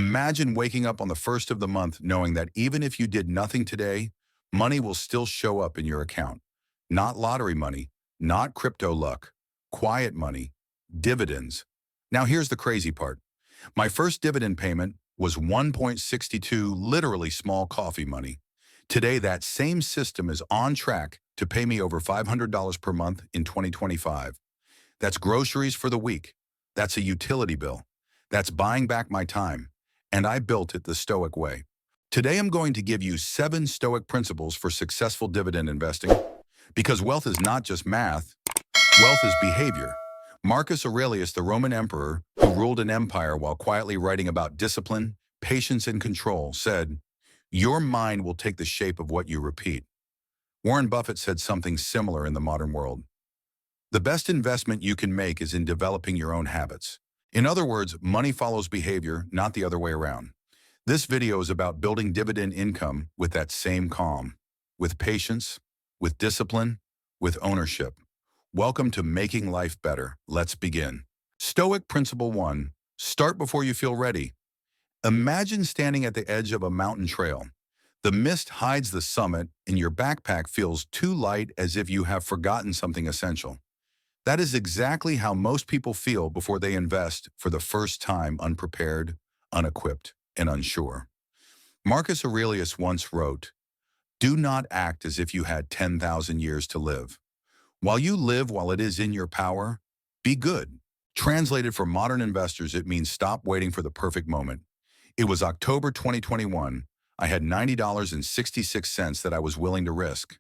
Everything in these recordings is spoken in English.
Imagine waking up on the first of the month knowing that even if you did nothing today, money will still show up in your account. Not lottery money, not crypto luck, quiet money, dividends. Now here's the crazy part. My first dividend payment was 1.62, literally small coffee money. Today, that same system is on track to pay me over $500 per month in 2025. That's groceries for the week. That's a utility bill. That's buying back my time. And I built it the Stoic way. Today, I'm going to give you 7 Stoic principles for successful dividend investing. Because wealth is not just math, wealth is behavior. Marcus Aurelius, the Roman emperor, who ruled an empire while quietly writing about discipline, patience, and control, said, "Your mind will take the shape of what you repeat." Warren Buffett said something similar in the modern world. The best investment you can make is in developing your own habits. In other words, money follows behavior, not the other way around. This video is about building dividend income with that same calm, with patience, with discipline, with ownership. Welcome to Making Life Better. Let's begin. Stoic Principle 1. Start before you feel ready. Imagine standing at the edge of a mountain trail. The mist hides the summit, and your backpack feels too light, as if you have forgotten something essential. That is exactly how most people feel before they invest for the first time, unprepared, unequipped, and unsure. Marcus Aurelius once wrote, "Do not act as if you had 10,000 years to live. While you live while it is in your power, be good." Translated for modern investors, it means stop waiting for the perfect moment. It was October 2021. I had $90.66 that I was willing to risk.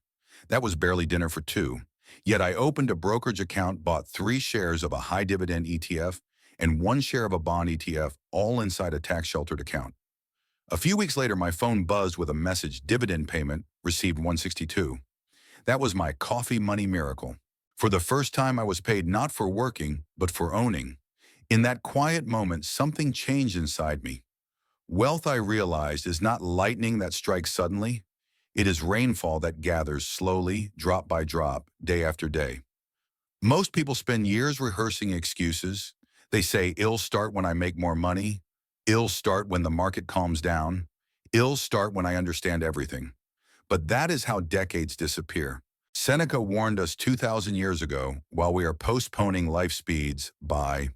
That was barely dinner for two. Yet I opened a brokerage account, bought 3 shares of a high dividend ETF, and 1 share of a bond ETF, all inside a tax-sheltered account. A few weeks later, my phone buzzed with a message: dividend payment received 162. That was my coffee money miracle. For the first time, I was paid not for working, but for owning. In that quiet moment, something changed inside me. Wealth, I realized, is not lightning that strikes suddenly. It is rainfall that gathers slowly, drop by drop, day after day. Most people spend years rehearsing excuses. They say, "It'll start when I make more money. It'll start when the market calms down. It'll start when I understand everything." But that is how decades disappear. Seneca warned us 2,000 years ago, while we are postponing life speeds, by,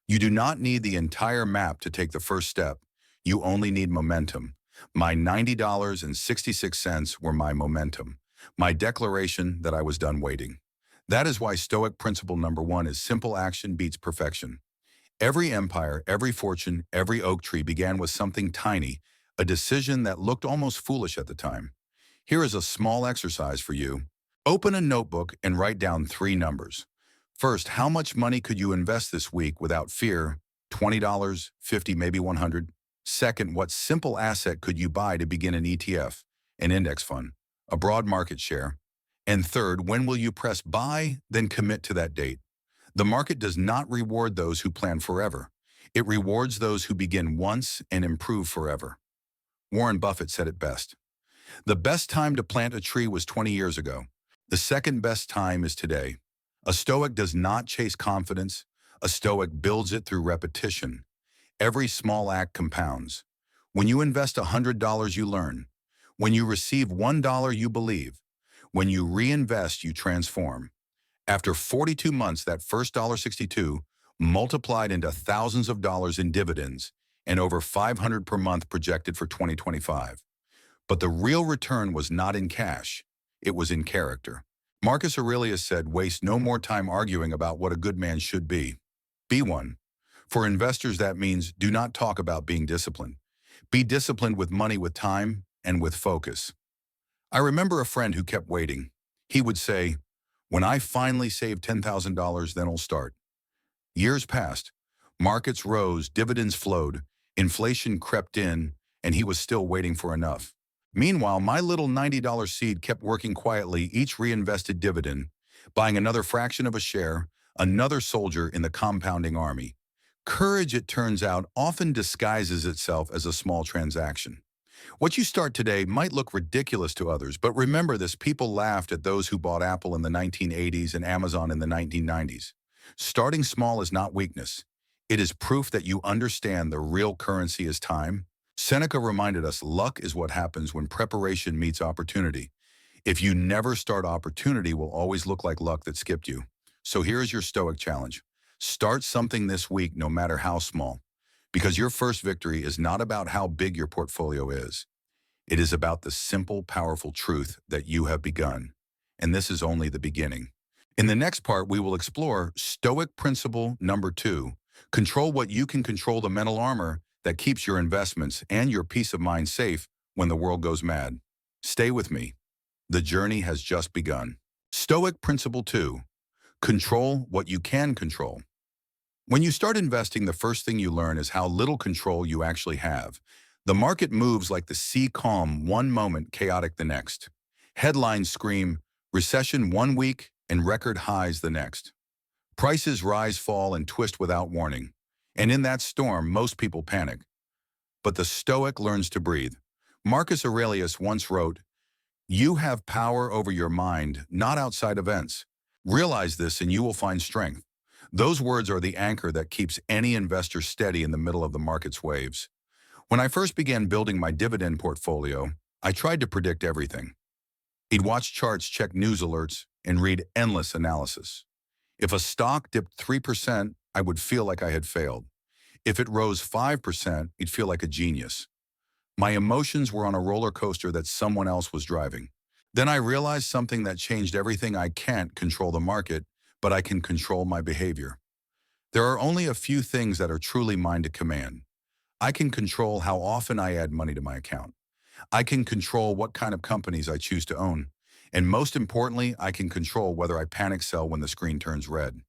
"You do not need the entire map to take the first step. You only need momentum." My $90.66 were my momentum, my declaration that I was done waiting. That is why Stoic principle number 1 is simple action beats perfection. Every empire, every fortune, every oak tree began with something tiny, a decision that looked almost foolish at the time. Here is a small exercise for you. Open a notebook and write down 3 numbers. First, how much money could you invest this week without fear? $20, $50, maybe $100. Second, what simple asset could you buy to begin an ETF, an index fund, a broad market share? And third, when will you press buy, then commit to that date? The market does not reward those who plan forever. It rewards those who begin once and improve forever. Warren Buffett said it best. The best time to plant a tree was 20 years ago. The second best time is today. A Stoic does not chase confidence. A Stoic builds it through repetition. Every small act compounds. When you invest $100, you learn. When you receive $1, you believe. When you reinvest, you transform. After 42 months, that first $1.62 multiplied into thousands of dollars in dividends and over $500 per month projected for 2025. But the real return was not in cash. It was in character. Marcus Aurelius said, "Waste no more time arguing about what a good man should be. Be one." For investors, that means do not talk about being disciplined. Be disciplined with money, with time, and with focus. I remember a friend who kept waiting. He would say, "When I finally save $10,000, then I'll start." Years passed. Markets rose, dividends flowed, inflation crept in, and he was still waiting for enough. Meanwhile, my little $90 seed kept working quietly, each reinvested dividend, buying another fraction of a share, another soldier in the compounding army. Courage, it turns out, often disguises itself as a small transaction. What you start today might look ridiculous to others, but remember this: people laughed at those who bought Apple in the 1980s and Amazon in the 1990s. Starting small is not weakness. It is proof that you understand the real currency is time. Seneca reminded us luck is what happens when preparation meets opportunity. If you never start, opportunity will always look like luck that skipped you. So here's your Stoic challenge. Start something this week, no matter how small, because your first victory is not about how big your portfolio is. It is about the simple, powerful truth that you have begun. And this is only the beginning. In the next part, we will explore Stoic principle number 2. Control what you can control, the mental armor that keeps your investments and your peace of mind safe when the world goes mad. Stay with me. The journey has just begun. Stoic principle 2. Control what you can control. When you start investing, the first thing you learn is how little control you actually have. The market moves like the sea, calm one moment, chaotic the next. Headlines scream, recession one week and record highs the next. Prices rise, fall, and twist without warning. And in that storm, most people panic. But the Stoic learns to breathe. Marcus Aurelius once wrote, "You have power over your mind, not outside events. Realize this and you will find strength." Those words are the anchor that keeps any investor steady in the middle of the market's waves. When I first began building my dividend portfolio, I tried to predict everything. I'd watch charts, check news alerts, and read endless analysis. If a stock dipped 3%, I would feel like I had failed. If it rose 5%, I'd feel like a genius. My emotions were on a roller coaster that someone else was driving. Then I realized something that changed everything. I can't control the market, but I can control my behavior. There are only a few things that are truly mine to command. I can control how often I add money to my account. I can control what kind of companies I choose to own. And most importantly, I can control whether I panic sell when the screen turns red.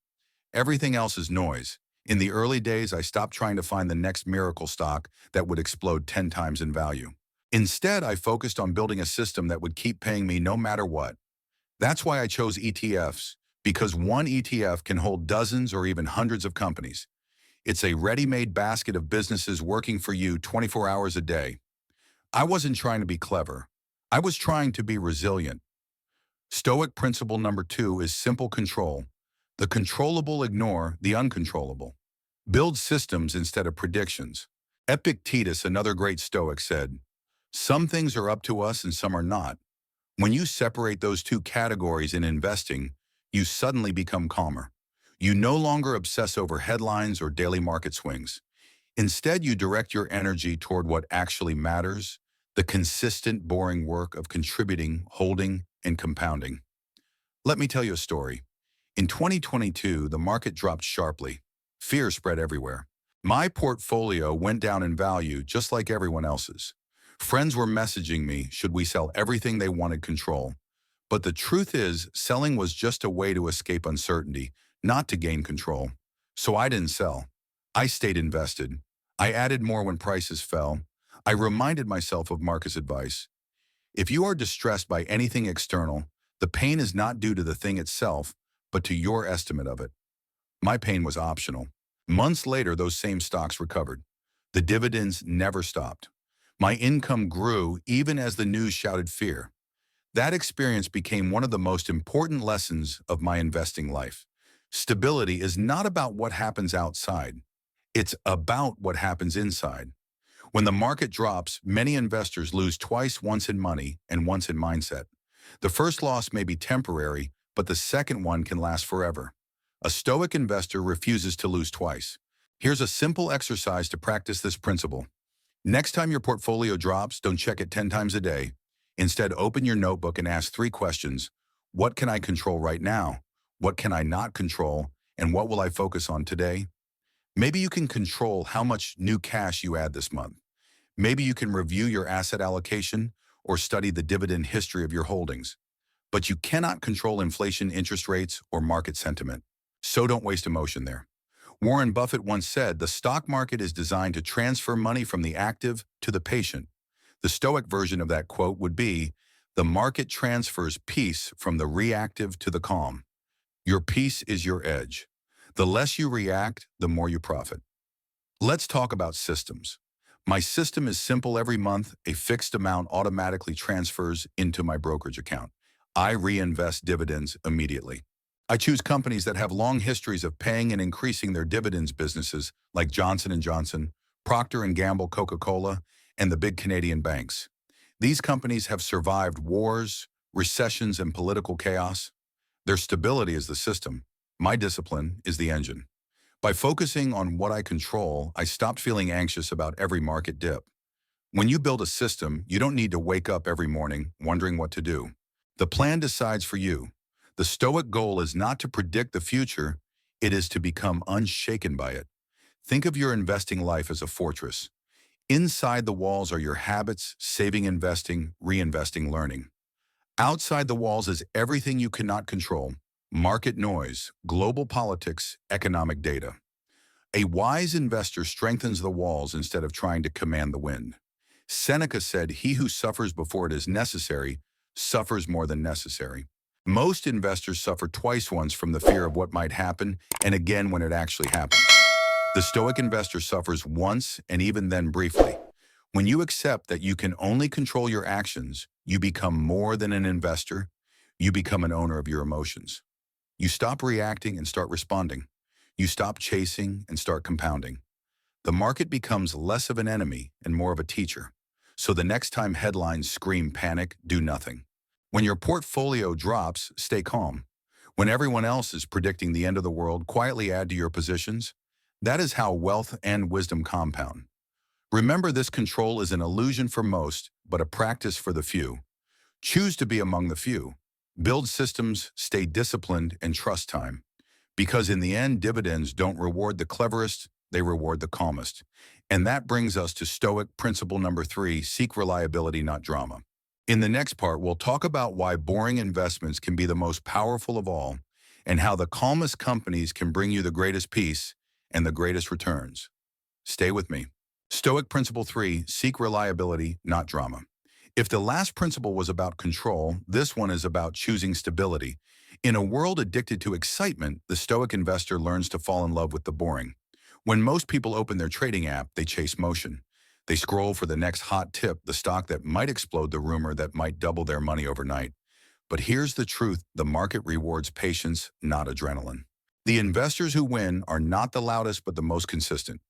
Everything else is noise. In the early days, I stopped trying to find the next miracle stock that would explode 10 times in value. Instead, I focused on building a system that would keep paying me no matter what. That's why I chose ETFs, because one ETF can hold dozens or even hundreds of companies. It's a ready-made basket of businesses working for you 24 hours a day. I wasn't trying to be clever. I was trying to be resilient. Stoic principle number 2 is simple control. The controllable ignore the uncontrollable. Build systems instead of predictions. Epictetus, another great Stoic, said, "Some things are up to us and some are not." When you separate those two categories in investing, you suddenly become calmer. You no longer obsess over headlines or daily market swings. Instead, you direct your energy toward what actually matters, the consistent, boring work of contributing, holding, and compounding. Let me tell you a story. In 2022, the market dropped sharply. Fear spread everywhere. My portfolio went down in value just like everyone else's. Friends were messaging me, should we sell everything? They wanted control. But the truth is, selling was just a way to escape uncertainty, not to gain control. So I didn't sell. I stayed invested. I added more when prices fell. I reminded myself of Marcus' advice. If you are distressed by anything external, the pain is not due to the thing itself, but to your estimate of it. My pain was optional. Months later, those same stocks recovered. The dividends never stopped. My income grew even as the news shouted fear. That experience became one of the most important lessons of my investing life. Stability is not about what happens outside. It's about what happens inside. When the market drops, many investors lose twice, once in money and once in mindset. The first loss may be temporary, but the second one can last forever. A Stoic investor refuses to lose twice. Here's a simple exercise to practice this principle. Next time your portfolio drops, don't check it 10 times a day. Instead, open your notebook and ask 3 questions. What can I control right now? What can I not control? And what will I focus on today? Maybe you can control how much new cash you add this month. Maybe you can review your asset allocation or study the dividend history of your holdings. But you cannot control inflation, interest rates, or market sentiment. So don't waste emotion there. Warren Buffett once said, the stock market is designed to transfer money from the active to the patient. The Stoic version of that quote would be, the market transfers peace from the reactive to the calm. Your peace is your edge. The less you react, the more you profit. Let's talk about systems. My system is simple. Every month, a fixed amount automatically transfers into my brokerage account. I reinvest dividends immediately. I choose companies that have long histories of paying and increasing their dividends businesses like Johnson & Johnson, Procter & Gamble, Coca-Cola, and the big Canadian banks. These companies have survived wars, recessions, and political chaos. Their stability is the system. My discipline is the engine. By focusing on what I control, I stopped feeling anxious about every market dip. When you build a system, you don't need to wake up every morning wondering what to do. The plan decides for you. The Stoic goal is not to predict the future, it is to become unshaken by it. Think of your investing life as a fortress. Inside the walls are your habits, saving, investing, reinvesting, learning. Outside the walls is everything you cannot control: market noise, global politics, economic data. A wise investor strengthens the walls instead of trying to command the wind. Seneca said, "He who suffers before it is necessary suffers more than necessary." Most investors suffer twice: once from the fear of what might happen, and again when it actually happens. The Stoic investor suffers once, and even then briefly. When you accept that you can only control your actions, you become more than an investor. You become an owner of your emotions. You stop reacting and start responding. You stop chasing and start compounding. The market becomes less of an enemy and more of a teacher. So the next time headlines scream panic, do nothing. When your portfolio drops, stay calm. When everyone else is predicting the end of the world, quietly add to your positions. That is how wealth and wisdom compound. Remember, this control is an illusion for most, but a practice for the few. Choose to be among the few. Build systems, stay disciplined, and trust time. Because in the end, dividends don't reward the cleverest, they reward the calmest. And that brings us to Stoic principle number 3, seek reliability, not drama. In the next part, we'll talk about why boring investments can be the most powerful of all, and how the calmest companies can bring you the greatest peace and the greatest returns. Stay with me. Stoic principle 3, seek reliability, not drama. If the last principle was about control, this one is about choosing stability. In a world addicted to excitement, the Stoic investor learns to fall in love with the boring. When most people open their trading app, they chase motion. They scroll for the next hot tip, the stock that might explode, the rumor that might double their money overnight. But here's the truth: the market rewards patience, not adrenaline. The investors who win are not the loudest, but the most consistent.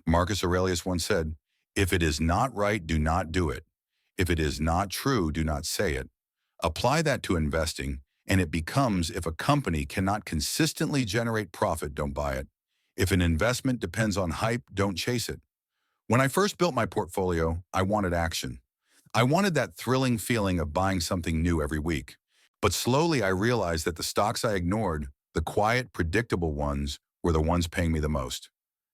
Marcus Aurelius once said, "If it is not right, do not do it. If it is not true, do not say it." Apply that to investing, and it becomes: if a company cannot consistently generate profit, don't buy it. If an investment depends on hype, don't chase it. When I first built my portfolio, I wanted action. I wanted that thrilling feeling of buying something new every week. But slowly I realized that the stocks I ignored, the quiet, predictable ones, were the ones paying me the most.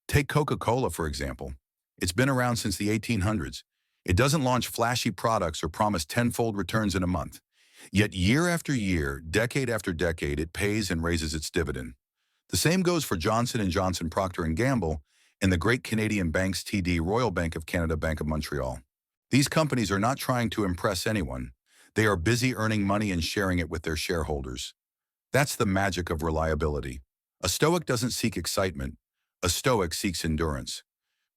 Take Coca-Cola, for example. It's been around since the 1800s. It doesn't launch flashy products or promise tenfold returns in a month. Yet year after year, decade after decade, it pays and raises its dividend. The same goes for Johnson & Johnson, Procter & Gamble, and the great Canadian banks TD, Royal Bank of Canada, Bank of Montreal. These companies are not trying to impress anyone. They are busy earning money and sharing it with their shareholders. That's the magic of reliability. A Stoic doesn't seek excitement. A Stoic seeks endurance.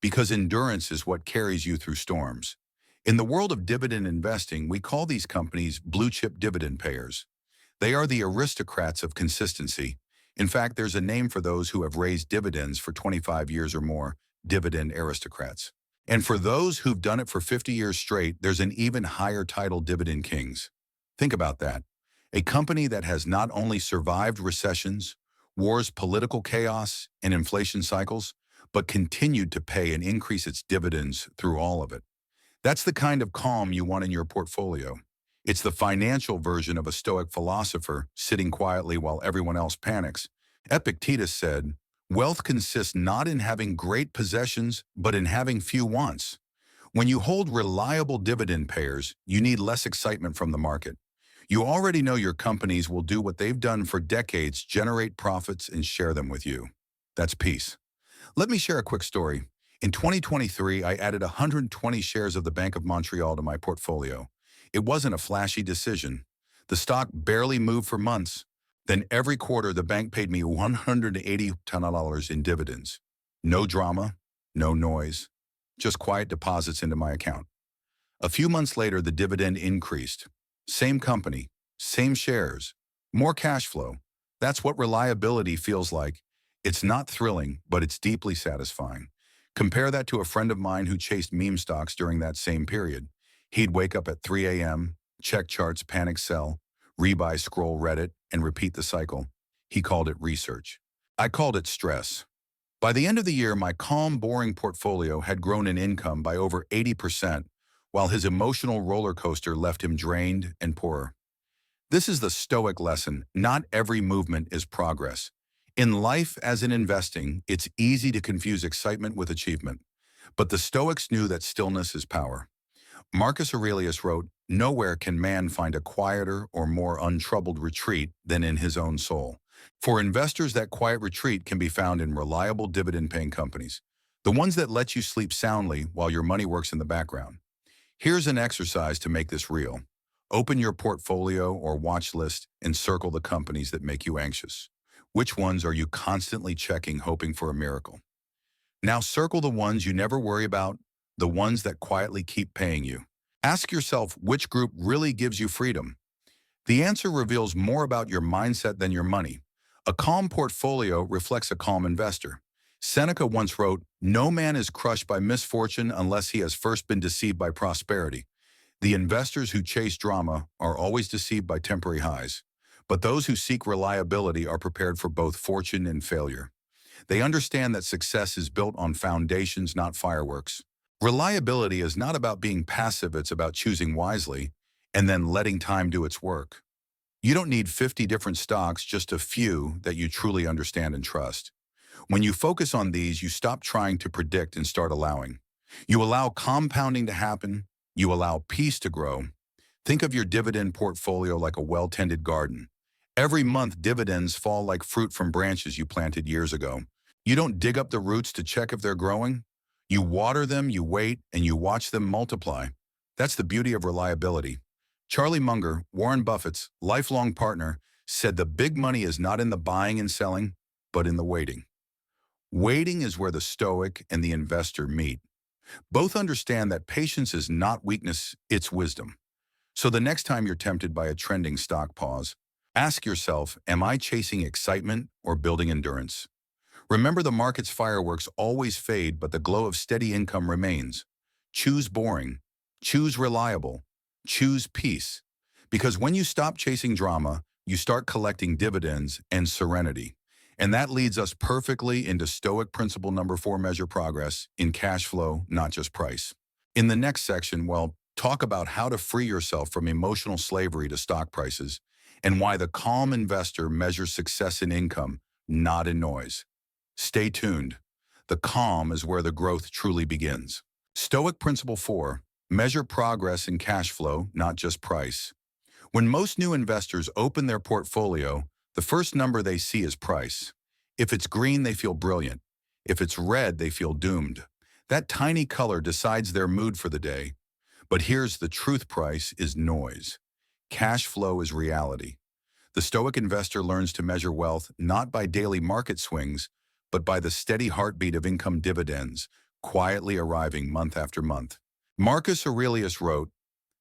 Because endurance is what carries you through storms. In the world of dividend investing, we call these companies blue-chip dividend payers. They are the aristocrats of consistency. In fact, there's a name for those who have raised dividends for 25 years or more: dividend aristocrats. And for those who've done it for 50 years straight, there's an even higher title: dividend kings. Think about that. A company that has not only survived recessions, wars, political chaos, and inflation cycles, but continued to pay and increase its dividends through all of it. That's the kind of calm you want in your portfolio. It's the financial version of a Stoic philosopher sitting quietly while everyone else panics. Epictetus said, "Wealth consists not in having great possessions, but in having few wants." When you hold reliable dividend payers, you need less excitement from the market. You already know your companies will do what they've done for decades: generate profits and share them with you. That's peace. Let me share a quick story. In 2023, I added 120 shares of the Bank of Montreal to my portfolio. It wasn't a flashy decision. The stock barely moved for months. Then every quarter, the bank paid me $180 in dividends. No drama, no noise, just quiet deposits into my account. A few months later, the dividend increased. Same company, same shares, more cash flow. That's what reliability feels like. It's not thrilling, but it's deeply satisfying. Compare that to a friend of mine who chased meme stocks during that same period. He'd wake up at 3 a.m., check charts, panic sell, rebuy, scroll Reddit, and repeat the cycle. He called it research. I called it stress. By the end of the year, my calm, boring portfolio had grown in income by over 80%, while his emotional roller coaster left him drained and poorer. This is the Stoic lesson. Not every movement is progress. In life, as in investing, it's easy to confuse excitement with achievement. But the Stoics knew that stillness is power. Marcus Aurelius wrote, "Nowhere can man find a quieter or more untroubled retreat than in his own soul." For investors, that quiet retreat can be found in reliable dividend-paying companies, the ones that let you sleep soundly while your money works in the background. Here's an exercise to make this real. Open your portfolio or watch list and circle the companies that make you anxious. Which ones are you constantly checking, hoping for a miracle? Now circle the ones you never worry about, the ones that quietly keep paying you. Ask yourself which group really gives you freedom. The answer reveals more about your mindset than your money. A calm portfolio reflects a calm investor. Seneca once wrote, "No man is crushed by misfortune unless he has first been deceived by prosperity." The investors who chase drama are always deceived by temporary highs, but those who seek reliability are prepared for both fortune and failure. They understand that success is built on foundations, not fireworks. Reliability is not about being passive, it's about choosing wisely and then letting time do its work. You don't need 50 different stocks, just a few that you truly understand and trust. When you focus on these, you stop trying to predict and start allowing. You allow compounding to happen. You allow peace to grow. Think of your dividend portfolio like a well-tended garden. Every month, dividends fall like fruit from branches you planted years ago. You don't dig up the roots to check if they're growing. You water them, you wait, and you watch them multiply. That's the beauty of reliability. Charlie Munger, Warren Buffett's lifelong partner, said the big money is not in the buying and selling, but in the waiting. Waiting is where the Stoic and the investor meet. Both understand that patience is not weakness, it's wisdom. So the next time you're tempted by a trending stock, pause. Ask yourself, am I chasing excitement or building endurance? Remember, the market's fireworks always fade, but the glow of steady income remains. Choose boring. Choose reliable. Choose peace. Because when you stop chasing drama, you start collecting dividends and serenity. And that leads us perfectly into Stoic principle number 4, measure progress in cash flow, not just price. In the next section, we'll talk about how to free yourself from emotional slavery to stock prices and why the calm investor measures success in income, not in noise. Stay tuned. The calm is where the growth truly begins. Stoic principle 4, measure progress in cash flow, not just price. When most new investors open their portfolio, the first number they see is price. If it's green, they feel brilliant. If it's red, they feel doomed. That tiny color decides their mood for the day. But here's the truth: price is noise. Cash flow is reality. The Stoic investor learns to measure wealth not by daily market swings, but by the steady heartbeat of income dividends, quietly arriving month after month. Marcus Aurelius wrote,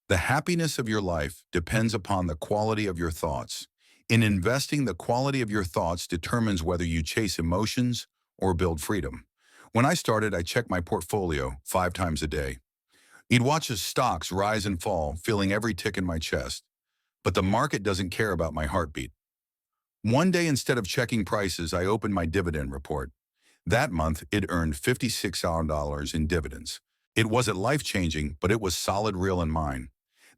"The happiness of your life depends upon the quality of your thoughts. In investing, the quality of your thoughts determines whether you chase emotions or build freedom." When I started, I checked my portfolio 5 times a day. You'd watch as stocks rise and fall, feeling every tick in my chest. But the market doesn't care about my heartbeat. One day, instead of checking prices, I opened my dividend report. That month, it earned $56 in dividends. It wasn't life-changing, but it was solid, real, and mine.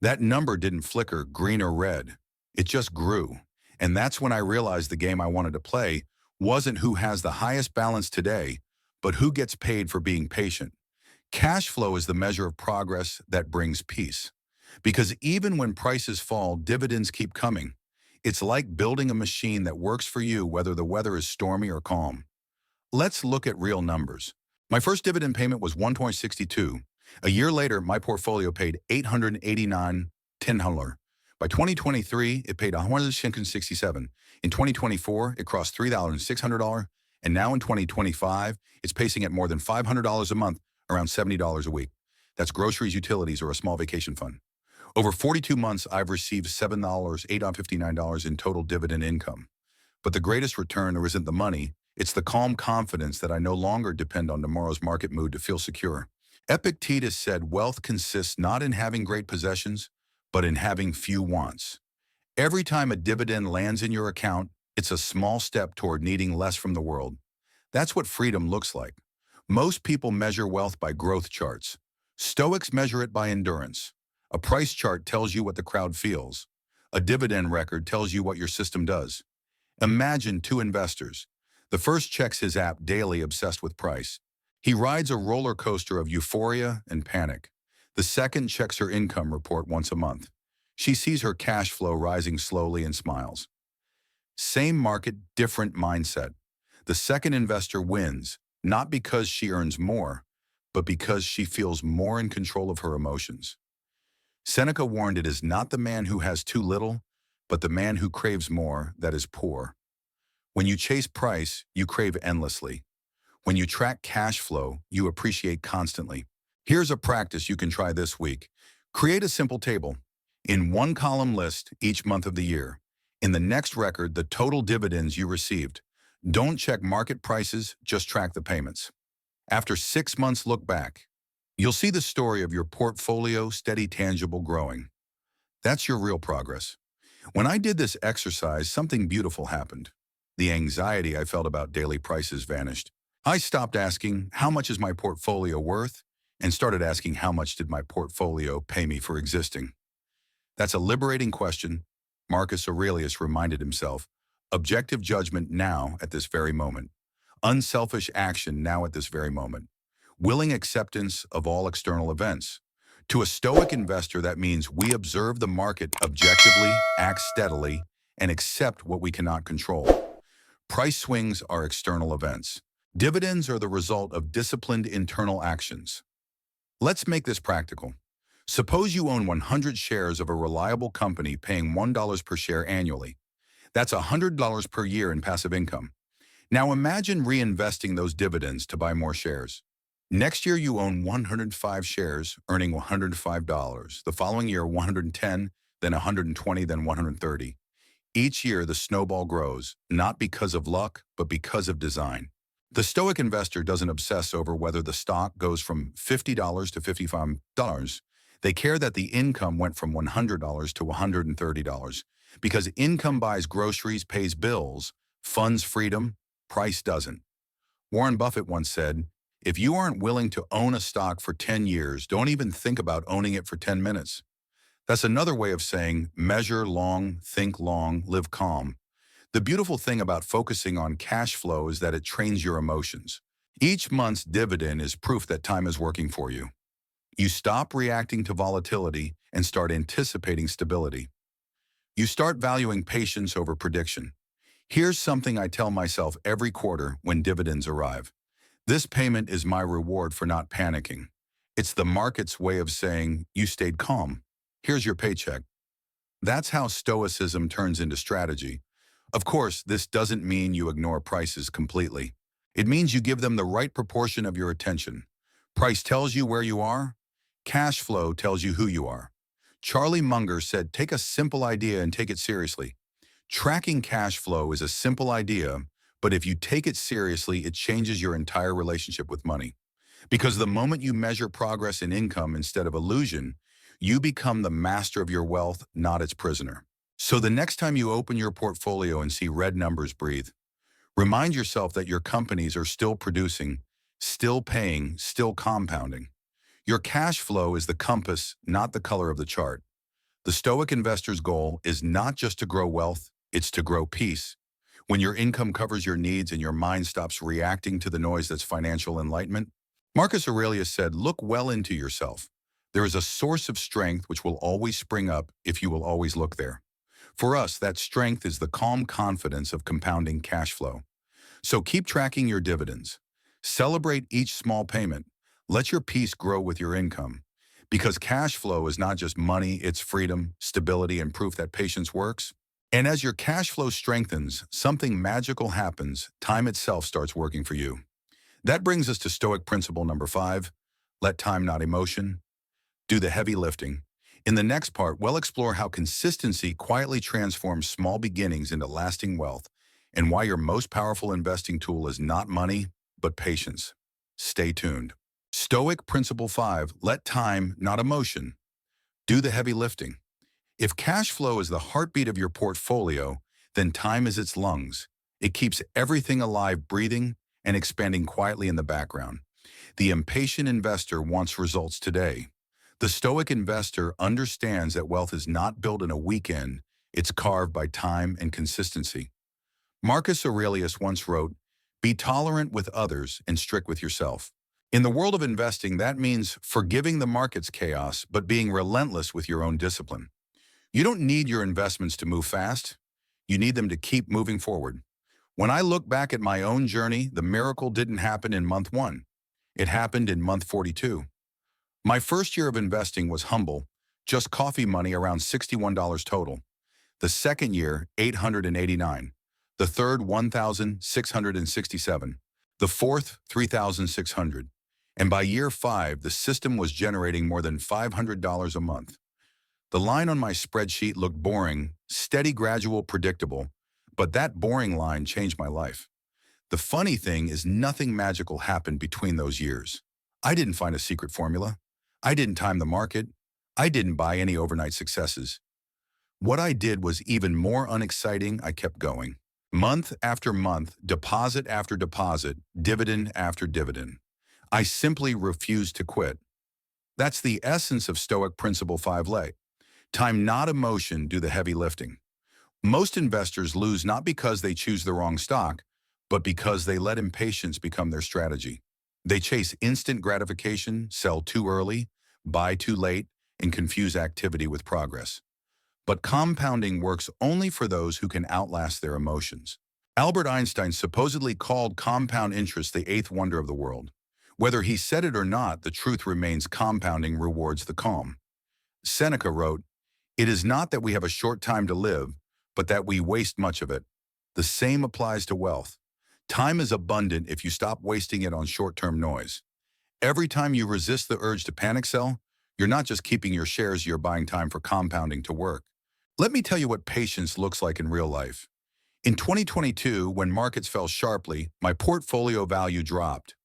That number didn't flicker green or red. It just grew. And that's when I realized the game I wanted to play wasn't who has the highest balance today, but who gets paid for being patient. Cash flow is the measure of progress that brings peace. Because even when prices fall, dividends keep coming. It's like building a machine that works for you whether the weather is stormy or calm. Let's look at real numbers. My first dividend payment was 1.62. A year later, my portfolio paid $889.10. By 2023, it paid $167. In 2024, it crossed $3,600. And now in 2025, it's pacing at more than $500 a month, around $70 a week. That's groceries, utilities, or a small vacation fund. Over 42 months, I've received $7.59 in total dividend income. But the greatest return isn't the money, it's the calm confidence that I no longer depend on tomorrow's market mood to feel secure. Epictetus said wealth consists not in having great possessions, but in having few wants. Every time a dividend lands in your account, it's a small step toward needing less from the world. That's what freedom looks like. Most people measure wealth by growth charts. Stoics measure it by endurance. A price chart tells you what the crowd feels. A dividend record tells you what your system does. Imagine two investors. The first checks his app daily, obsessed with price. He rides a roller coaster of euphoria and panic. The second checks her income report once a month. She sees her cash flow rising slowly and smiles. Same market, different mindset. The second investor wins, not because she earns more, but because she feels more in control of her emotions. Seneca warned it is not the man who has too little, but the man who craves more that is poor. When you chase price, you crave endlessly. When you track cash flow, you appreciate constantly. Here's a practice you can try this week. Create a simple table. In one column, list each month of the year. In the next record, the total dividends you received. Don't check market prices, just track the payments. After 6 months, look back. You'll see the story of your portfolio steady, tangible, growing. That's your real progress. When I did this exercise, something beautiful happened. The anxiety I felt about daily prices vanished. I stopped asking, how much is my portfolio worth? And started asking, how much did my portfolio pay me for existing? That's a liberating question. Marcus Aurelius reminded himself. Objective judgment now at this very moment. Unselfish action now at this very moment. Willing acceptance of all external events. To a Stoic investor, that means we observe the market objectively, act steadily, and accept what we cannot control. Price swings are external events. Dividends are the result of disciplined internal actions. Let's make this practical. Suppose you own 100 shares of a reliable company paying $1 per share annually. That's $100 per year in passive income. Now imagine reinvesting those dividends to buy more shares. Next year you own 105 shares, earning $105. The following year 110, then 120, then 130. Each year the snowball grows, not because of luck, but because of design. The Stoic investor doesn't obsess over whether the stock goes from $50 to $55. They care that the income went from $100 to $130, because income buys groceries, pays bills, funds freedom, price doesn't. Warren Buffett once said, if you aren't willing to own a stock for 10 years, don't even think about owning it for 10 minutes. That's another way of saying measure long, think long, live calm. The beautiful thing about focusing on cash flow is that it trains your emotions. Each month's dividend is proof that time is working for you. You stop reacting to volatility and start anticipating stability. You start valuing patience over prediction. Here's something I tell myself every quarter when dividends arrive. This payment is my reward for not panicking. It's the market's way of saying, you stayed calm. Here's your paycheck. That's how Stoicism turns into strategy. Of course, this doesn't mean you ignore prices completely. It means you give them the right proportion of your attention. Price tells you where you are. Cash flow tells you who you are. Charlie Munger said, take a simple idea and take it seriously. Tracking cash flow is a simple idea, but if you take it seriously, it changes your entire relationship with money. Because the moment you measure progress in income instead of illusion, you become the master of your wealth, not its prisoner. So the next time you open your portfolio and see red numbers, breathe. Remind yourself that your companies are still producing, still paying, still compounding. Your cash flow is the compass, not the color of the chart. The Stoic investor's goal is not just to grow wealth, it's to grow peace. When your income covers your needs and your mind stops reacting to the noise that's financial enlightenment. Marcus Aurelius said, look well into yourself. There is a source of strength which will always spring up if you will always look there. For us, that strength is the calm confidence of compounding cash flow. So keep tracking your dividends. Celebrate each small payment. Let your peace grow with your income. Because cash flow is not just money, it's freedom, stability, and proof that patience works. And as your cash flow strengthens, something magical happens. Time itself starts working for you. That brings us to Stoic principle number 5. Let time, not emotion, do the heavy lifting. In the next part, we'll explore how consistency quietly transforms small beginnings into lasting wealth and why your most powerful investing tool is not money, but patience. Stay tuned. Stoic Principle 5, let time, not emotion, do the heavy lifting. If cash flow is the heartbeat of your portfolio, then time is its lungs. It keeps everything alive, breathing, and expanding quietly in the background. The impatient investor wants results today. The Stoic investor understands that wealth is not built in a weekend, it's carved by time and consistency. Marcus Aurelius once wrote, "Be tolerant with others and strict with yourself." In the world of investing, that means forgiving the market's chaos, but being relentless with your own discipline. You don't need your investments to move fast. You need them to keep moving forward. When I look back at my own journey, the miracle didn't happen in month 1. It happened in month 42. My first year of investing was humble, just coffee money around $61 total. The second year, $889. The third, $1,667. The fourth, $3,600. And by year 5, the system was generating more than $500 a month. The line on my spreadsheet looked boring, steady, gradual, predictable, but that boring line changed my life. The funny thing is nothing magical happened between those years. I didn't find a secret formula. I didn't time the market. I didn't buy any overnight successes. What I did was even more unexciting. I kept going. Month after month, deposit after deposit, dividend after dividend. I simply refused to quit. That's the essence of Stoic Principle 5 lay. Time, not emotion, do the heavy lifting. Most investors lose not because they choose the wrong stock, but because they let impatience become their strategy. They chase instant gratification, sell too early, buy too late, and confuse activity with progress. But compounding works only for those who can outlast their emotions. Albert Einstein supposedly called compound interest the 8th wonder of the world. Whether he said it or not, the truth remains: compounding rewards the calm. Seneca wrote, "It is not that we have a short time to live, but that we waste much of it." The same applies to wealth. Time is abundant if you stop wasting it on short-term noise. Every time you resist the urge to panic sell, you're not just keeping your shares, you're buying time for compounding to work. Let me tell you what patience looks like in real life. In 2022, when markets fell sharply, my portfolio value dropped.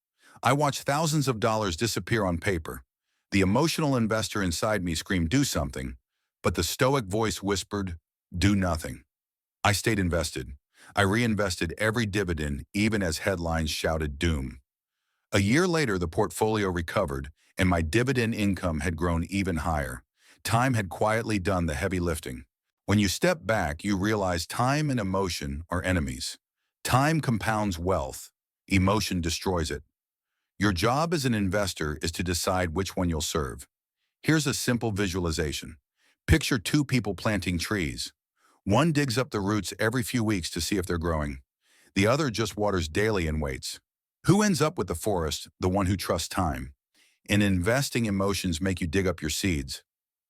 I watched thousands of dollars disappear on paper. The emotional investor inside me screamed, "Do something," but the stoic voice whispered, "Do nothing." I stayed invested. I reinvested every dividend, even as headlines shouted doom. A year later, the portfolio recovered, and my dividend income had grown even higher. Time had quietly done the heavy lifting. When you step back, you realize time and emotion are enemies. Time compounds wealth. Emotion destroys it. Your job as an investor is to decide which one you'll serve. Here's a simple visualization. Picture 2 people planting trees. One digs up the roots every few weeks to see if they're growing. The other just waters daily and waits. Who ends up with the forest? The one who trusts time. In investing, emotions make you dig up your seeds.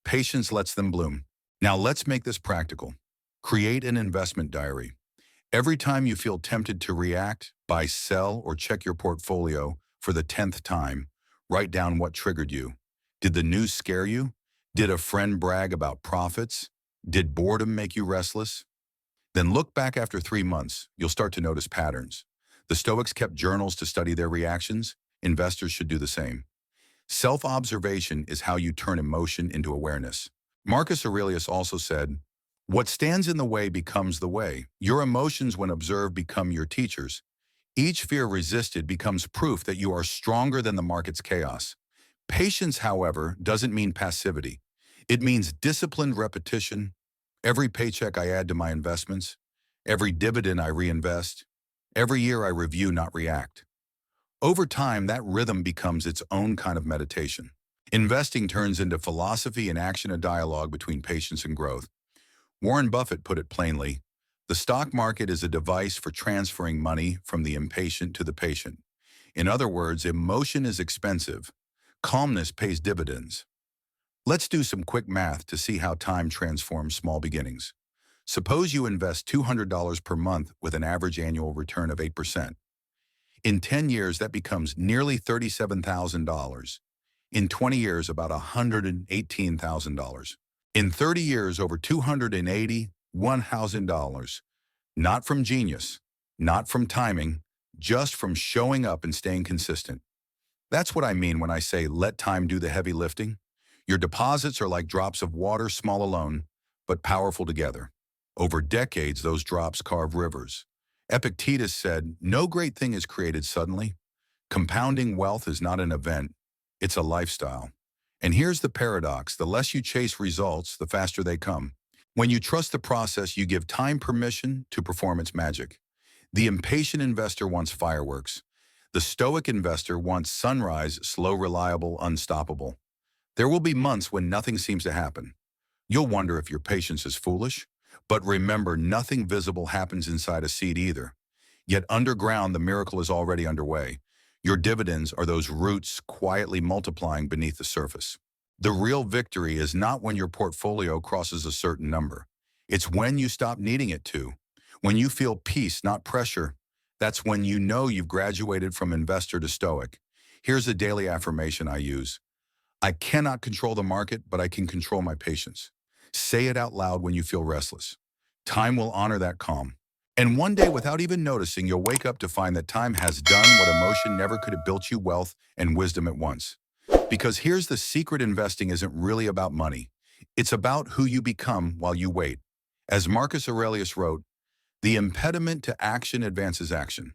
Patience lets them bloom. Now let's make this practical. Create an investment diary. Every time you feel tempted to react, buy, sell, or check your portfolio for the 10th time, write down what triggered you. Did the news scare you? Did a friend brag about profits? Did boredom make you restless? Then look back after 3 months. You'll start to notice patterns. The Stoics kept journals to study their reactions. Investors should do the same. Self-observation is how you turn emotion into awareness. Marcus Aurelius also said, "What stands in the way becomes the way. Your emotions, when observed, become your teachers. Each fear resisted becomes proof that you are stronger than the market's chaos." Patience, however, doesn't mean passivity. It means disciplined repetition. Every paycheck I add to my investments, every dividend I reinvest, every year I review, not react. Over time, that rhythm becomes its own kind of meditation. Investing turns into philosophy and action, a dialogue between patience and growth. Warren Buffett put it plainly, "The stock market is a device for transferring money from the impatient to the patient." In other words, emotion is expensive. Calmness pays dividends. Let's do some quick math to see how time transforms small beginnings. Suppose you invest $200 per month with an average annual return of 8%. In 10 years, that becomes nearly $37,000. In 20 years, about $118,000. In 30 years, over $281,000. Not from genius, not from timing, just from showing up and staying consistent. That's what I mean when I say let time do the heavy lifting. Your deposits are like drops of water, small alone, but powerful together. Over decades, those drops carve rivers. Epictetus said, "No great thing is created suddenly. Compounding wealth is not an event, it's a lifestyle." And here's the paradox: the less you chase results, the faster they come. When you trust the process, you give time permission to perform its magic. The impatient investor wants fireworks. The stoic investor wants sunrise, slow, reliable, unstoppable. There will be months when nothing seems to happen. You'll wonder if your patience is foolish. But remember, nothing visible happens inside a seed either. Yet underground, the miracle is already underway. Your dividends are those roots quietly multiplying beneath the surface. The real victory is not when your portfolio crosses a certain number. It's when you stop needing it to. When you feel peace, not pressure. That's when you know you've graduated from investor to stoic. Here's a daily affirmation I use. I cannot control the market, but I can control my patience. Say it out loud when you feel restless. Time will honor that calm. And one day, without even noticing, you'll wake up to find that time has done what emotion never could have built you wealth and wisdom at once. Because here's the secret: investing isn't really about money. It's about who you become while you wait. As Marcus Aurelius wrote, the impediment to action advances action.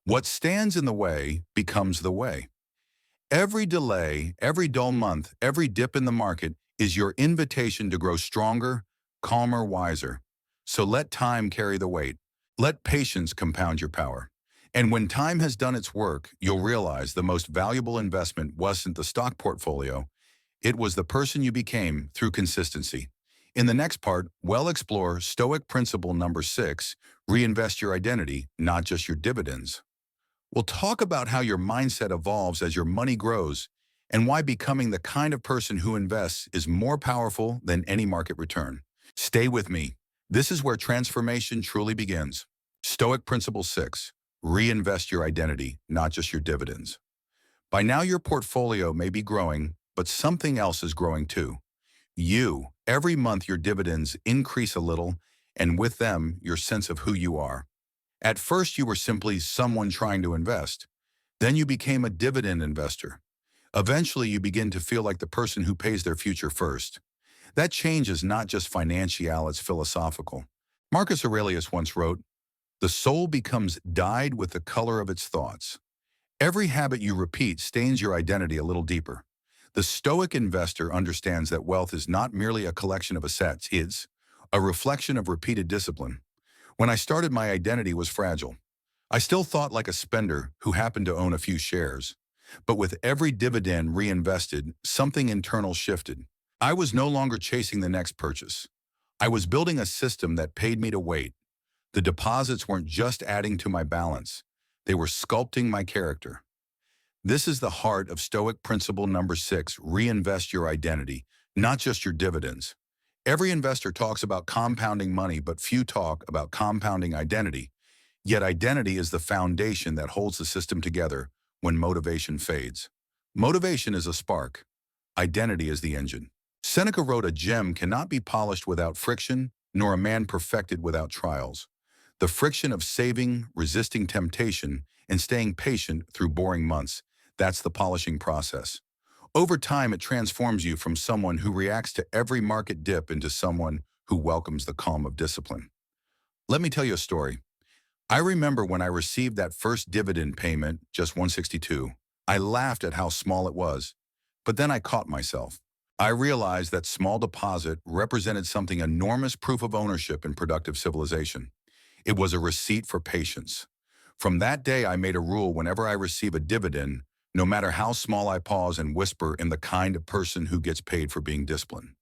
What stands in the way becomes the way. Every delay, every dull month, every dip in the market is your invitation to grow stronger, calmer, wiser. So let time carry the weight. Let patience compound your power. And when time has done its work, you'll realize the most valuable investment wasn't the stock portfolio. It was the person you became through consistency. In the next part, we'll explore Stoic principle number 6, reinvest your identity, not just your dividends. We'll talk about how your mindset evolves as your money grows and why becoming the kind of person who invests is more powerful than any market return. Stay with me. This is where transformation truly begins. Stoic principle 6, reinvest your identity, not just your dividends. By now your portfolio may be growing, but something else is growing too. You. Every month your dividends increase a little, and with them, your sense of who you are. At first, you were simply someone trying to invest. Then you became a dividend investor. Eventually, you begin to feel like the person who pays their future first. That change is not just financial, it's philosophical. Marcus Aurelius once wrote, "The soul becomes dyed with the color of its thoughts." Every habit you repeat stains your identity a little deeper. The Stoic investor understands that wealth is not merely a collection of assets, it's a reflection of repeated discipline. When I started, my identity was fragile. I still thought like a spender who happened to own a few shares. But with every dividend reinvested, something internal shifted. I was no longer chasing the next purchase. I was building a system that paid me to wait. The deposits weren't just adding to my balance. They were sculpting my character. This is the heart of Stoic principle number 6, reinvest your identity, not just your dividends. Every investor talks about compounding money, but few talk about compounding identity. Yet identity is the foundation that holds the system together when motivation fades. Motivation is a spark. Identity is the engine. Seneca wrote, "A gem cannot be polished without friction, nor a man perfected without trials." The friction of saving, resisting temptation, and staying patient through boring months, that's the polishing process. Over time, it transforms you from someone who reacts to every market dip into someone who welcomes the calm of discipline. Let me tell you a story. I remember when I received that first dividend payment, just 162. I laughed at how small it was, but then I caught myself. I realized that small deposit represented something enormous: proof of ownership in productive civilization. It was a receipt for patience. From that day, I made a rule: whenever I receive a dividend, no matter how small, I pause and whisper, "In the kind of person who gets paid for being disciplined."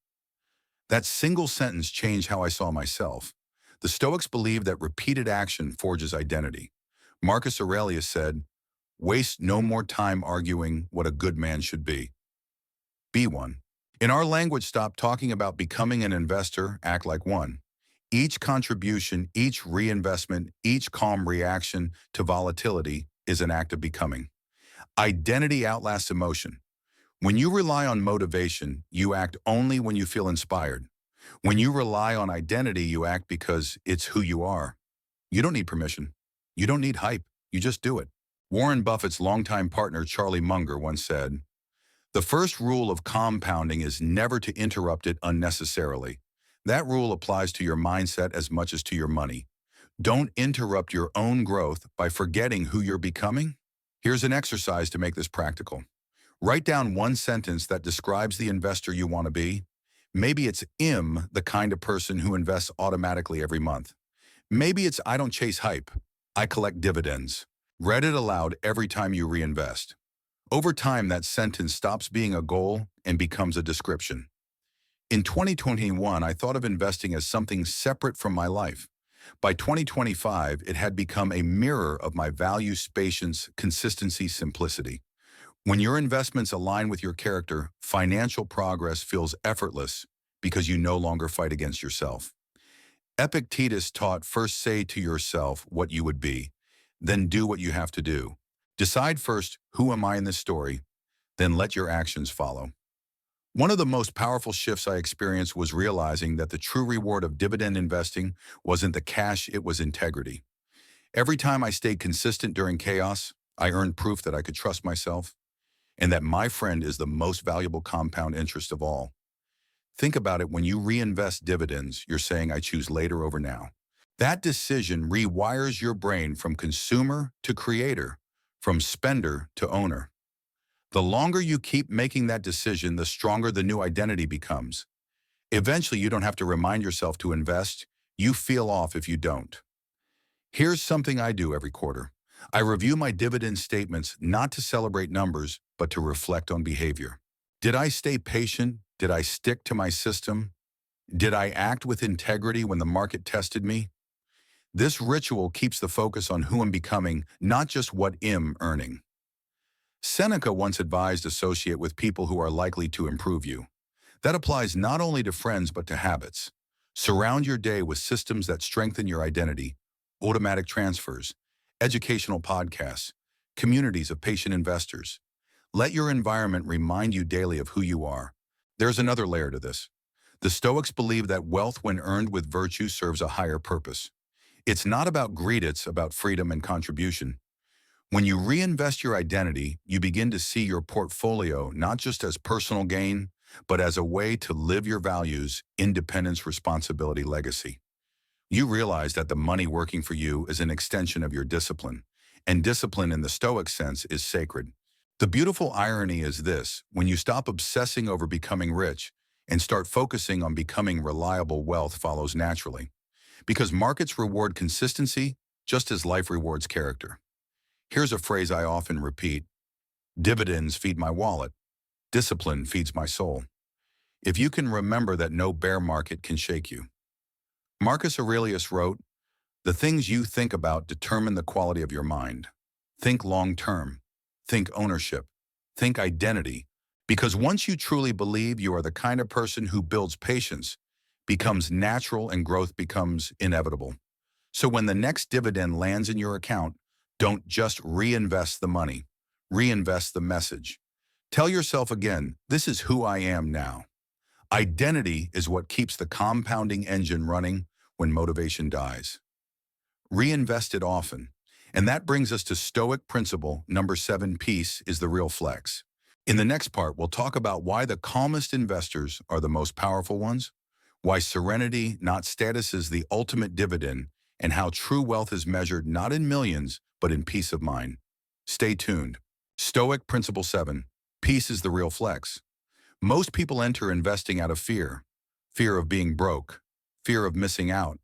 That single sentence changed how I saw myself. The Stoics believed that repeated action forges identity. Marcus Aurelius said, "Waste no more time arguing what a good man should be. Be one." In our language, stop talking about becoming an investor, act like one. Each contribution, each reinvestment, each calm reaction to volatility is an act of becoming. Identity outlasts emotion. When you rely on motivation, you act only when you feel inspired. When you rely on identity, you act because it's who you are. You don't need permission. You don't need hype. You just do it. Warren Buffett's longtime partner Charlie Munger once said, "The first rule of compounding is never to interrupt it unnecessarily." That rule applies to your mindset as much as to your money. Don't interrupt your own growth by forgetting who you're becoming. Here's an exercise to make this practical. Write down one sentence that describes the investor you want to be. Maybe it's the kind of person who invests automatically every month. Maybe it's I don't chase hype. I collect dividends. Read it aloud every time you reinvest. Over time, that sentence stops being a goal and becomes a description. In 2021, I thought of investing as something separate from my life. By 2025, it had become a mirror of my values, patience, consistency, simplicity. When your investments align with your character, financial progress feels effortless because you no longer fight against yourself. Epictetus taught, first say to yourself what you would be, then do what you have to do. Decide first, who am I in this story? Then let your actions follow. One of the most powerful shifts I experienced was realizing that the true reward of dividend investing wasn't the cash, it was integrity. Every time I stayed consistent during chaos, I earned proof that I could trust myself and that my friend is the most valuable compound interest of all. Think about it, when you reinvest dividends, you're saying I choose later over now. That decision rewires your brain from consumer to creator, from spender to owner. The longer you keep making that decision, the stronger the new identity becomes. Eventually, you don't have to remind yourself to invest. You feel off if you don't. Here's something I do every quarter. I review my dividend statements not to celebrate numbers, but to reflect on behavior. Did I stay patient? Did I stick to my system? Did I act with integrity when the market tested me? This ritual keeps the focus on who I'm becoming, not just what I'm earning. Seneca once advised, associate with people who are likely to improve you. That applies not only to friends but to habits. Surround your day with systems that strengthen your identity, automatic transfers, educational podcasts, communities of patient investors. Let your environment remind you daily of who you are. There's another layer to this. The Stoics believe that wealth, when earned with virtue, serves a higher purpose. It's not about greed, it's about freedom and contribution. When you reinvest your identity, you begin to see your portfolio not just as personal gain, but as a way to live your values, independence, responsibility, legacy. You realize that the money working for you is an extension of your discipline, and discipline in the Stoic sense is sacred. The beautiful irony is this: when you stop obsessing over becoming rich and start focusing on becoming reliable, wealth follows naturally. Because markets reward consistency just as life rewards character. Here's a phrase I often repeat: dividends feed my wallet, discipline feeds my soul. If you can remember that, no bear market can shake you. Marcus Aurelius wrote, "The things you think about determine the quality of your mind. Think long-term, think ownership, think identity, because once you truly believe you are the kind of person who builds patience, becomes natural, and growth becomes inevitable." So when the next dividend lands in your account, don't just reinvest the money, reinvest the message. Tell yourself again, this is who I am now. Identity is what keeps the compounding engine running when motivation dies. Reinvest it often. And that brings us to Stoic principle number 7, peace is the real flex. In the next part, we'll talk about why the calmest investors are the most powerful ones, why serenity, not status, is the ultimate dividend, and how true wealth is measured not in millions, but in peace of mind. Stay tuned. Stoic principle 7, peace is the real flex. Most people enter investing out of fear. Fear of being broke, fear of missing out,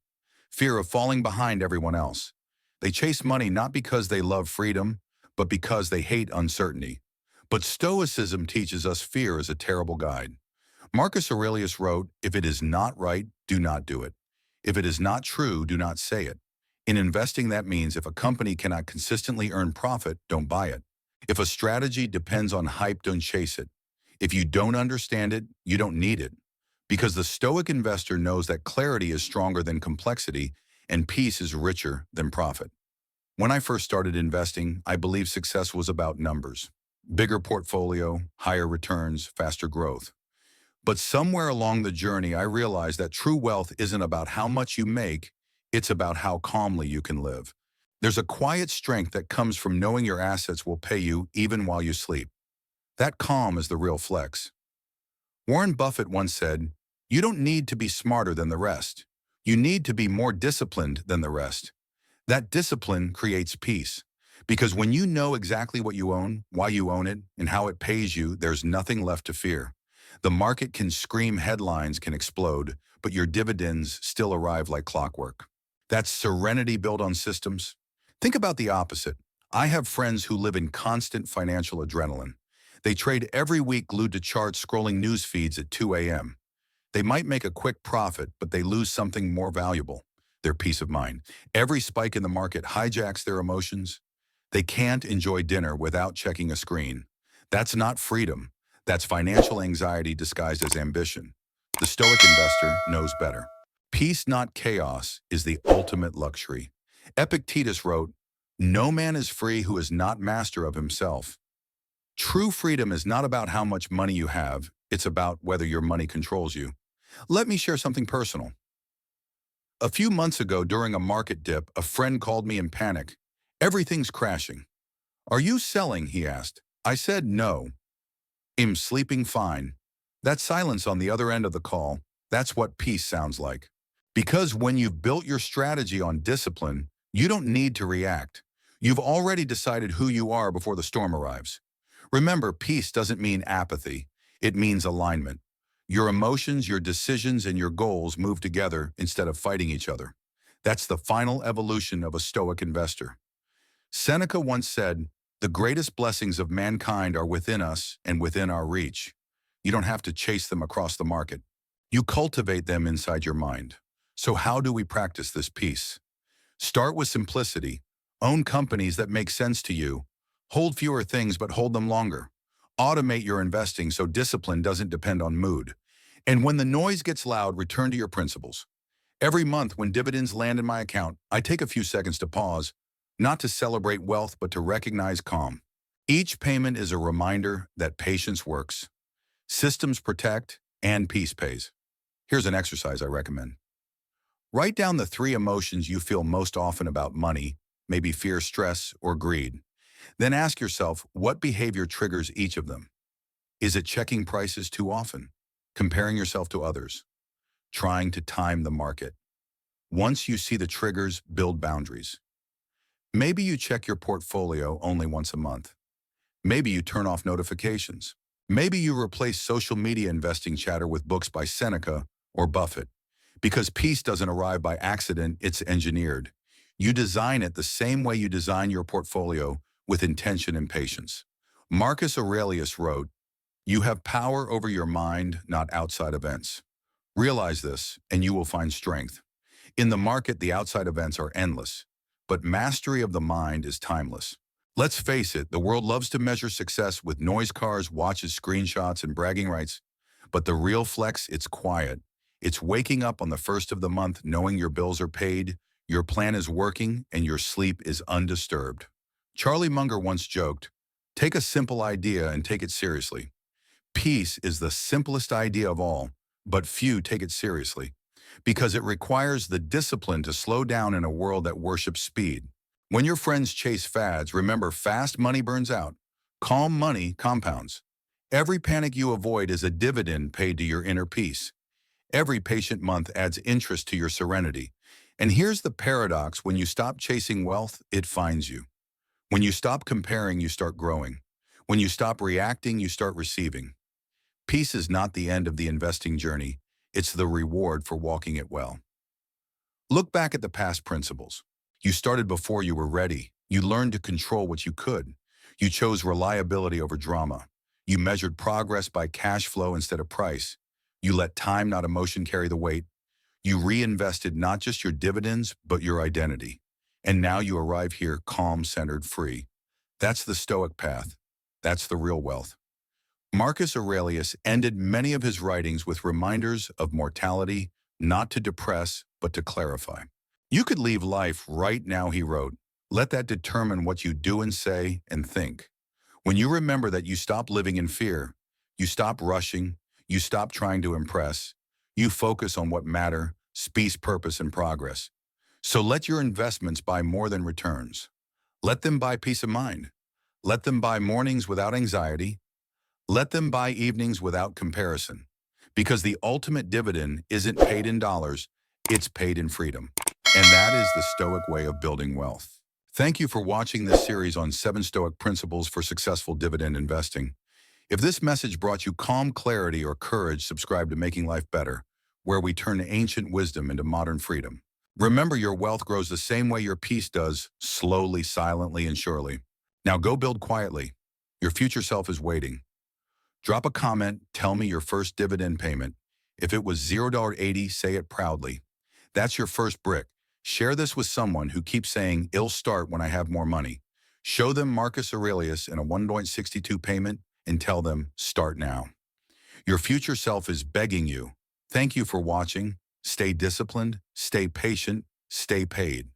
fear of falling behind everyone else. They chase money not because they love freedom, but because they hate uncertainty. But Stoicism teaches us fear is a terrible guide. Marcus Aurelius wrote, "If it is not right, do not do it. If it is not true, do not say it." In investing, that means if a company cannot consistently earn profit, don't buy it. If a strategy depends on hype, don't chase it. If you don't understand it, you don't need it. Because the Stoic investor knows that clarity is stronger than complexity and peace is richer than profit. When I first started investing, I believed success was about numbers. Bigger portfolio, higher returns, faster growth. But somewhere along the journey, I realized that true wealth isn't about how much you make, it's about how calmly you can live. There's a quiet strength that comes from knowing your assets will pay you even while you sleep. That calm is the real flex. Warren Buffett once said, "You don't need to be smarter than the rest. You need to be more disciplined than the rest." That discipline creates peace. Because when you know exactly what you own, why you own it, and how it pays you, there's nothing left to fear. The market can scream, headlines can explode, but your dividends still arrive like clockwork. That's serenity built on systems. Think about the opposite. I have friends who live in constant financial adrenaline. They trade every week glued to charts, scrolling news feeds at 2 a.m. They might make a quick profit, but they lose something more valuable: their peace of mind. Every spike in the market hijacks their emotions. They can't enjoy dinner without checking a screen. That's not freedom. That's financial anxiety disguised as ambition. The Stoic investor knows better. Peace, not chaos, is the ultimate luxury. Epictetus wrote, "No man is free who is not master of himself." True freedom is not about how much money you have, it's about whether your money controls you. Let me share something personal. A few months ago, during a market dip, a friend called me in panic. "Everything's crashing." "Are you selling?" he asked. I said no. "I'm sleeping fine." That silence on the other end of the call, that's what peace sounds like. Because when you've built your strategy on discipline, you don't need to react. You've already decided who you are before the storm arrives. Remember, peace doesn't mean apathy. It means alignment. Your emotions, your decisions, and your goals move together instead of fighting each other. That's the final evolution of a Stoic investor. Seneca once said, "The greatest blessings of mankind are within us and within our reach." You don't have to chase them across the market. You cultivate them inside your mind. So how do we practice this peace? Start with simplicity. Own companies that make sense to you. Hold fewer things but hold them longer. Automate your investing so discipline doesn't depend on mood. And when the noise gets loud, return to your principles. Every month when dividends land in my account, I take a few seconds to pause, not to celebrate wealth but to recognize calm. Each payment is a reminder that patience works. Systems protect and peace pays. Here's an exercise I recommend. Write down the 3 emotions you feel most often about money, maybe fear, stress, or greed. Then ask yourself, what behavior triggers each of them? Is it checking prices too often? Comparing yourself to others? Trying to time the market? Once you see the triggers, build boundaries. Maybe you check your portfolio only once a month. Maybe you turn off notifications. Maybe you replace social media investing chatter with books by Seneca or Buffett. Because peace doesn't arrive by accident, it's engineered. You design it the same way you design your portfolio, with intention and patience. Marcus Aurelius wrote, "You have power over your mind, not outside events." Realize this, and you will find strength. In the market, the outside events are endless, but mastery of the mind is timeless. Let's face it, the world loves to measure success with noise cars, watches, screenshots, and bragging rights. But the real flex, it's quiet. It's waking up on the first of the month knowing your bills are paid, your plan is working, and your sleep is undisturbed. Charlie Munger once joked, "Take a simple idea and take it seriously." Peace is the simplest idea of all, but few take it seriously, because it requires the discipline to slow down in a world that worships speed. When your friends chase fads, remember, fast money burns out. Calm money compounds. Every panic you avoid is a dividend paid to your inner peace. Every patient month adds interest to your serenity. And here's the paradox: when you stop chasing wealth, it finds you. When you stop comparing, you start growing. When you stop reacting, you start receiving. Peace is not the end of the investing journey. It's the reward for walking it well. Look back at the past principles. You started before you were ready. You learned to control what you could. You chose reliability over drama. You measured progress by cash flow instead of price. You let time, not emotion, carry the weight. You reinvested not just your dividends, but your identity. And now you arrive here calm, centered, free. That's the Stoic path. That's the real wealth. Marcus Aurelius ended many of his writings with reminders of mortality, not to depress, but to clarify. "You could leave life right now," he wrote. "Let that determine what you do and say and think." When you remember that, you stop living in fear, you stop rushing, you stop trying to impress, you focus on what matters: peace, purpose, and progress. So let your investments buy more than returns. Let them buy peace of mind. Let them buy mornings without anxiety. Let them buy evenings without comparison. Because the ultimate dividend isn't paid in dollars, it's paid in freedom. And that is the Stoic way of building wealth. Thank you for watching this series on 7 Stoic principles for successful dividend investing. If this message brought you calm clarity or courage, subscribe to Making Life Better, where we turn ancient wisdom into modern freedom. Remember, your wealth grows the same way your peace does, slowly, silently, and surely. Now go build quietly. Your future self is waiting. Drop a comment, tell me your first dividend payment. If it was $0.80, say it proudly. That's your first brick. Share this with someone who keeps saying, "It'll start when I have more money." Show them Marcus Aurelius in a 1.62 payment and tell them, "Start now." Your future self is begging you. Thank you for watching. Stay disciplined, stay patient, stay paid.